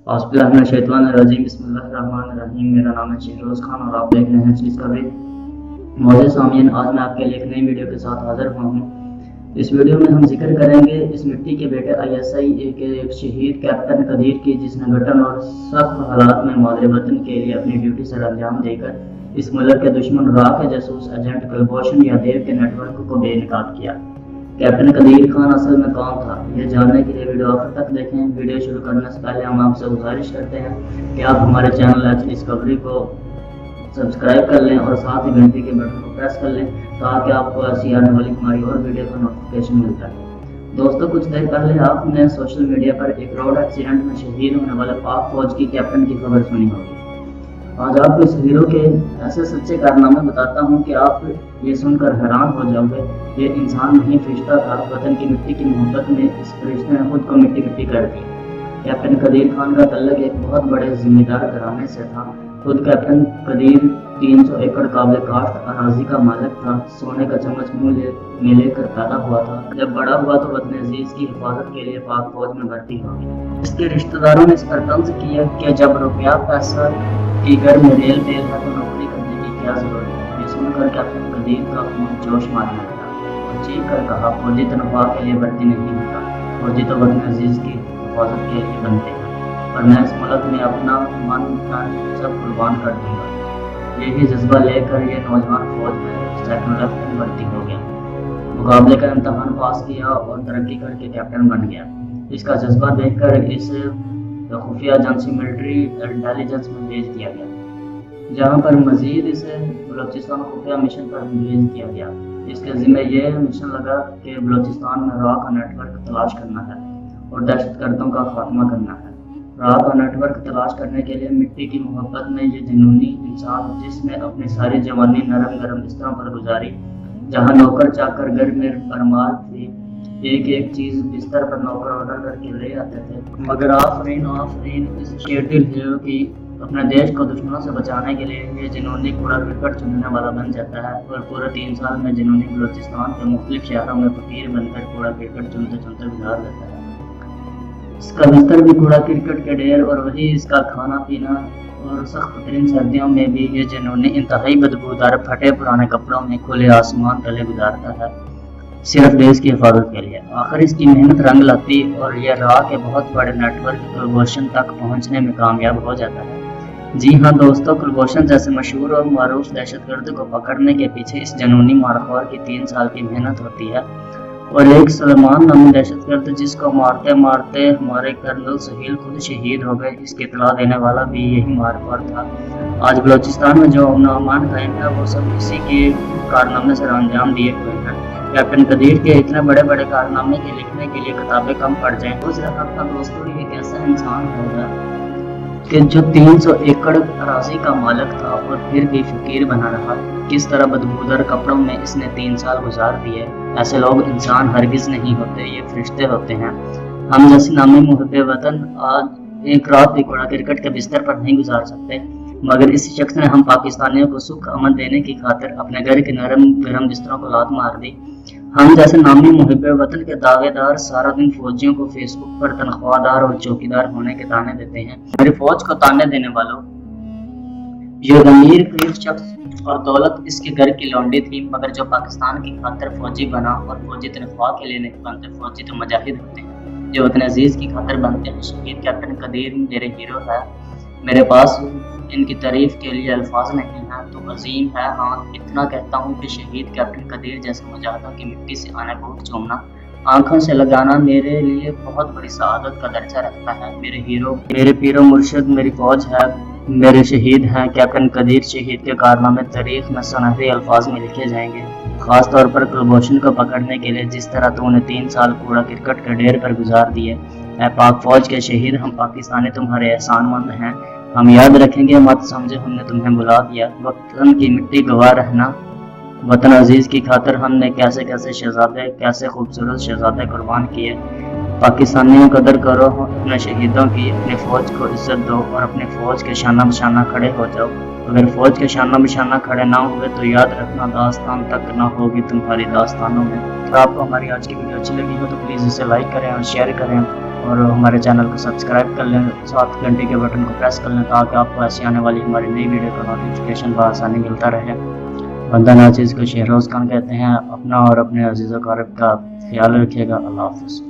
औज़ुबिल्लाहिमिनश्शैतानिर्रजीम बिस्मिल्लाहिर्रहमानिर्रहीम। मेरा नाम है शहरोज़ खान और आप देख रहे हैं चीज़ खबरें। मौजूद सामीन, आज मैं आपके लिए एक नई वीडियो के साथ हाजिर हुआ हूँ। इस वीडियो में हम जिक्र करेंगे इस मिट्टी के बेटे ISI के एक शहीद कैप्टन कदीर की, जिसने कठिन और सख्त हालात में मादरे वतन के लिए अपनी ड्यूटी सर अंजाम देकर इस मुल्क के दुश्मन राह के जासूस एजेंट कुलभूषण यादव के नेटवर्क को बेनकाब किया। कैप्टन कदीर खान असल में कौन था, ये जानने के लिए वीडियो आखिर तक देखें। वीडियो शुरू करने से पहले हम आपसे गुजारिश करते हैं कि आप हमारे चैनल एच डिस्कवरी को सब्सक्राइब कर लें और साथ ही घंटी के बटन को प्रेस कर लें ताकि आपको ऐसी आने वाली हमारी और वीडियो का नोटिफिकेशन मिलता है। दोस्तों, कुछ देर पहले आपने सोशल मीडिया पर एक रोड एक्सीडेंट में शहीद होने वाले पाक फौज की कैप्टन की खबर सुनी होगी। आज आपको इस हीरो के ऐसे सच्चे कारनामे बताता हूँ कि आप ये सुनकर हैरान हो जाओगे। ये इंसान नहीं, फरिश्ता था। वतन की मिट्टी की मोहब्बत में इस फरिश्ते ने खुद को मिट्टी मिट्टी कर दी। कैप्टन कदीर खान का तल्लक एक बहुत बड़े जिम्मेदार घराने से था। खुद कैप्टन कदीर 300 एकड़ काबिल काश्त अराजी का मालिक था। सोने का चम्मच मुंह में लेकर पैदा हुआ था। जब बड़ा हुआ तो वतन अजीज की हिफाजत के लिए पाक फौज में भर्ती हो गया। इसके रिश्तेदारों ने इस पर तंज किया कि जब रुपया पैसा की घर में रेल तेल है तो नौकरी करने की क्या जरूरत है। ये सुनकर कैप्टन कदीर का खून जोश मारने लगा और चीख कर कहा, फौजी तनख्वाह के लिए भर्ती नहीं होता, फौजी तो वतन अजीज की हिफाजत के लिए बनते हैं और मैं इस मुल्क में अपना मन तन सब कुर्बान कर दूंगा। यही जज्बा लेकर ये नौजवान फौज में सेकंड लेफ्टिनेंट भर्ती हो गया। मुकाबले का इम्तहान पास किया और तरक्की करके कैप्टन बन गया। इसका जज्बा देखकर इस खुफिया एजेंसी मिलिट्री इंटेलिजेंस में भेज दिया गया, जहां पर मजीद इसे बलूचिस्तान खुफिया मिशन पर भेज दिया गया। इसके जिम्मे यह मिशन लगा कि बलूचिस्तान में राह का नेटवर्क तलाश करना है और दहशतगर्दों का खात्मा करना है। राह का नेटवर्क तलाश करने के लिए मिट्टी की मोहब्बत में ये जुनूनी इंसान, जिसने अपनी सारी जवानी नरम गरम बिस्तरों पर गुजारी, जहाँ नौकर चाकर घर में बरमार थी, एक एक चीज बिस्तर पर नौकर ऑर्डर करके ले आते थे, मगर आफरीन इस शेरदिल हीरो की अपने देश को दुश्मनों से बचाने के लिए ये जिनूनी कूड़ा क्रिकेट चुनने वाला बन जाता है और पूरे 3 साल में जिनूनी बलूचिस्तान के मुख्तलिफ शहरों में फकीर बनकर कूड़ा क्रिकेट चुनते चुनते गुजार देता है। इसका बिस्तर भी कूड़ा क्रिकेट के ढेर और वही इसका खाना पीना, और सख्त तरीन सर्दियों में भी ये जिनूनी इंतहाई बदबूदार फटे पुराने कपड़ों में खुले आसमान तले गुजारता है, सिर्फ देश की हिफाजत के लिए। आखिर इसकी मेहनत रंग लाती और यह राह के बहुत बड़े नेटवर्क कुलभूषण तक पहुंचने में कामयाब हो जाता है। जी हाँ दोस्तों, कुलभूषण जैसे मशहूर और मारूफ दहशतगर्द को पकड़ने के पीछे इस जनूनी मारखोर की 3 साल की मेहनत होती है और एक सलमान नामी दहशतगर्द जिसको मारते मारते हमारे कर्नल सुहेल खुद शहीद हो गए, इसकी इतला देने वाला भी यही मारखोर था। आज बलूचिस्तान में जो अमन कायम है वो सब इसी के कारनामे से अंजाम दिए हुए हैं। कैप्टन कदीर के इतने बड़े बड़े कारनामे के लिखने के लिए किताबें कम पड़ जाएं। सोच रहा था दोस्तों, ये कैसा इंसान होगा कि जो 300 एकड़ अराजी का मालिक था और फिर भी फकीर बना रहा। किस तरह बदबूदार कपड़ों में इसने 3 साल गुजार दिए। ऐसे लोग इंसान हरगिज नहीं होते, ये फरिश्ते होते हैं। हम जैसे नामी मुहब्बे वतन आज एक रात भी कूड़ा क्रिकेट के बिस्तर पर नहीं गुजार सकते, मगर इस शख्स ने हम पाकिस्तानियों को सुख अमन देने की खातिर अपने घर के नरम गरम बिस्तरों को लात मार दी। हम जैसे नामी मुहब्बे वतन के दावेदार सारा दिन फौजियों को फेसबुक पर तनख्वाहदार और चौकीदार होने के ताने देते हैं। मेरी फौज को ताने देने वालों, ये अमीर गरीब शख्स और दौलत इसके घर की लौंडी थी, मगर जो पाकिस्तान की खातिर फौजी बना और फौजी तनख्वाह के लिए नहीं बनते, फौजी तो मुजाहिद होते हैं जो वतन अजीज की खातिर बनते हैं। शहीद कैप्टन कदीर मेरे हीरो है। मेरे पास इनकी तारीफ के लिए अल्फाज नहीं है तो अजीम है। हाँ, इतना कहता हूँ कि शहीद कैप्टन कदीर जैसे मुजाहिदों की मिट्टी से आने बूट चूमना, आंखों से लगाना मेरे लिए बहुत बड़ी सआदत का दर्जा रखता है। मेरे हीरो, मेरे पीरो मुर्शिद, मेरी फौज है, मेरे शहीद हैं। कैप्टन कदीर शहीद के कारनामे तारीख में सुनहरे अल्फाज में लिखे जाएंगे। खास तौर पर कुलभूषण को पकड़ने के लिए जिस तरह तूने 3 साल कूड़ा क्रिकेट के ढेर पर गुजार दिए। ऐ पाक फौज के शहीद, हम पाकिस्तानी तुम्हारे एहसानमंद हैं। हम याद रखेंगे, मत समझे हमने तुम्हें बुला दिया। वतन की मिट्टी गवाह रहना। वतन अजीज की खातिर हमने कैसे कैसे शहजादे, कैसे खूबसूरत शहजादे कुर्बान किए। पाकिस्तानियों कदर करो अपने शहीदों की, अपनी फौज को इज्जत दो और अपने फौज के शाना बशाना खड़े हो जाओ। अगर फौज के शाना बशाना खड़े ना हुए तो याद रखना दास्तान तक ना होगी तुम्हारी दास्तानों में। अगर आपको हमारी आज की वीडियो अच्छी लगी हो तो प्लीज़ इसे लाइक करें और शेयर करें اور ہمارے چینل کو سبسکرائب کر لیں، ساتھ گھنٹی کے بٹن کو پریس کر لیں تاکہ آپ کو ایسی آنے والی ہماری نئی ویڈیو کا نوٹیفیکیشن بآسانی ملتا رہے۔ بندہ ناچیز کو شہروز خان کہتے ہیں۔ اپنا اور اپنے عزیز و اقارب کا خیال رکھیے گا۔ اللہ حافظ۔